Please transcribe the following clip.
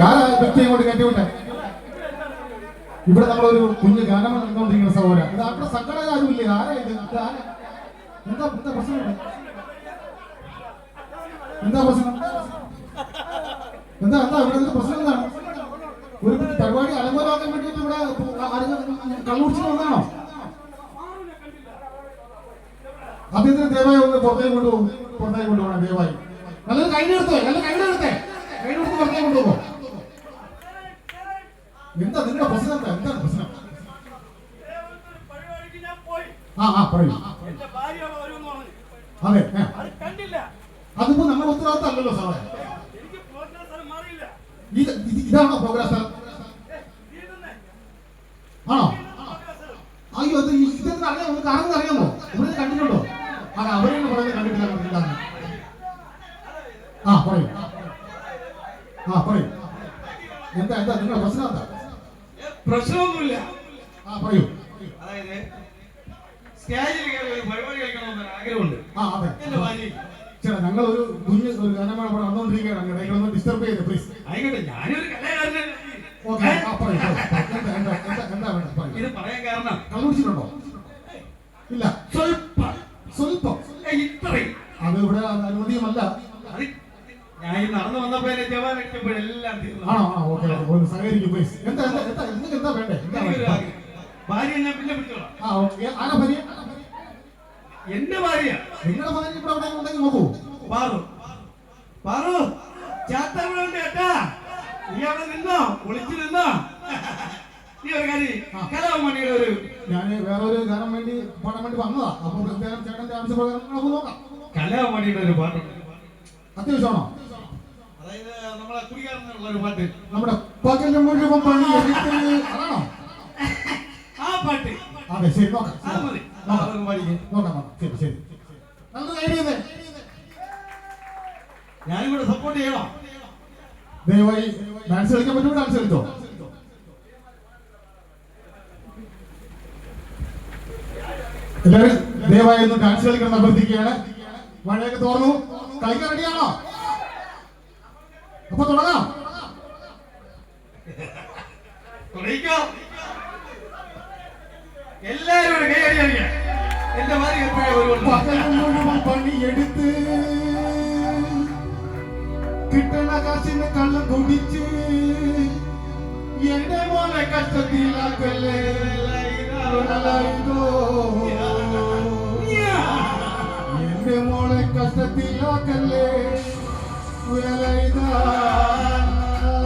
ആരാ വ്യക്തിയെ കൊണ്ട് കയറ്റിവിട്ടെ? ഇവിടെ നമ്മളൊരു കുഞ്ഞു ഗാനം കണ്ടുകൊണ്ടിരിക്കുന്ന സഹോദരൻ. ഇത് അവിടെ സങ്കടകാരുമില്ലേ? ആരാ ഇത്? എന്താ എന്താ പ്രശ്നം? എന്താ പ്രശ്നം? എന്താ ഇവിടെ പ്രശ്നം എന്താണ്? ഒരു പരിപാടി അലങ്കോലമാക്കാൻ വേണ്ടിയിട്ട് ഇവിടെ കള്ളുടിച്ചിട്ട് വന്നാണോ? അദ്ദേഹത്തിന് ദയവായി ഒന്ന് പുറത്തേക്ക് കൊണ്ടുപോകണം ദയവായി. നല്ലൊരു കൈനെടുത്തേ പുറത്തേക്ക് കൊണ്ടുപോകോ. എന്താ നിങ്ങളുടെ പ്രശ്നം? എന്താണ് പ്രശ്നം? പറയൂ. അതെ, അതിപ്പോ നമ്മുടെ ഉത്തരവാദിത്തം അല്ലല്ലോ സാറേ. ഇതാണോ പ്രോഗ്രാം സ്ഥലം? ആണോ? അയ്യോ, ഇതെന്ന് അറിയാമോ? നമുക്ക് ആരെന്ന് അറിയാമോ? ഇവിടെ കണ്ടിട്ടുണ്ടോ? അവരെന്ന് പറയുന്നത് കണ്ടിട്ടില്ല. പറയൂ. എന്താ നിങ്ങളുടെ പ്രശ്നം എന്താ? പ്രശ്നമൊന്നുമില്ല. പറയൂ. അതായത് സ്റ്റേജിൽ ഒരു പരിപാടി കളിക്കണമെന്ന് ആഗ്രഹമുണ്ട്. ചേട്ടാ, ഞങ്ങളൊരു കുഞ്ഞ് ഒരു ഗാനമാണ് ഇവിടെ വന്നുകൊണ്ടിരിക്കുകയാണ്. അങ്ങനെ ഡിസ്റ്റർബ് ചെയ്ത് പ്ലീസ്. ആയിക്കോട്ടെ, ഞാനൊരു കലാകാരൻ. ഇത് പറയാൻ കാരണം കണ്ടുപിടിച്ചിട്ടുണ്ടോ? ഇല്ല, സ്വല്പം. ഇത്രയും അത് ഇവിടെ അനുമതിയുമല്ല. ഞാൻ നടന്നു വന്നപ്പോ ജവാനെല്ലാം ആണോ? ഓക്കെ, സഹകരിക്കും പ്ലീസ്. എന്താ വേണ്ടേ? ഭാര്യ ഞാൻ പിന്നെ പിടിച്ചോളാം. ആരാ ഭാര്യ? എന്റെ ഭാര്യ. നിങ്ങളുടെ ഭാര്യ ഇവിടെ അവിടെ ഉണ്ടെങ്കിൽ നോക്കൂ. പാറു ചാത്തവിടെ കേട്ടാ. നീ അവിടെ നിന്നോ, ഒളിച്ചു നിന്നോ. നീ ഒരു കാര്യം, കലാമണിയുടെ ഒരു ഞാൻ വേറെ ഒരു ഗാനം വേണ്ടി പാടാൻ വേണ്ടി വന്നതാ. അപ്പൊ ചേട്ടന്റെ ആവശ്യപ്രകാരം നമുക്ക് നോക്കാം. കലാമണിയുടെ ഒരു പാട്ടുണ്ട്. അത്യാവശ്യമാണോ? അതായത് നമ്മളെ കുടികാരനുള്ള ഒരു പാട്ട്. നമ്മുടെ പകല് മുഴുവൻ പണി അതാണോ ആ പാട്ട്? അതെ, ശരി, നോക്കാം. ശരി. ഞാനും കൂടെ സപ്പോർട്ട് ചെയ്യണോ? ദയവായി ഡാൻസ് കളിക്കാൻ പറ്റുമോ? ഡാൻസ് കളിച്ചോ. എല്ലാവരും ദയവായി ഒന്ന് ഡാൻസ് കളിക്കണം അഭ്യർത്ഥിക്കുകയാണ്. മഴയൊക്കെ തോർന്നു. കളിക്കാൻ റെഡിയാണോ? അപ്പൊ തുടങ്ങാം. എല്ലാരും എന്റെ പണിയെടുത്ത് കിട്ടണ കാശിന് കള്ളം കുടിച്ച് എന്റെ മോനെ കഷ്ടത്തിലാക്കല്ലേ. എന്റെ മോളെ കഷ്ടത്തിലാക്കല്ലേ. വേല ഇതാ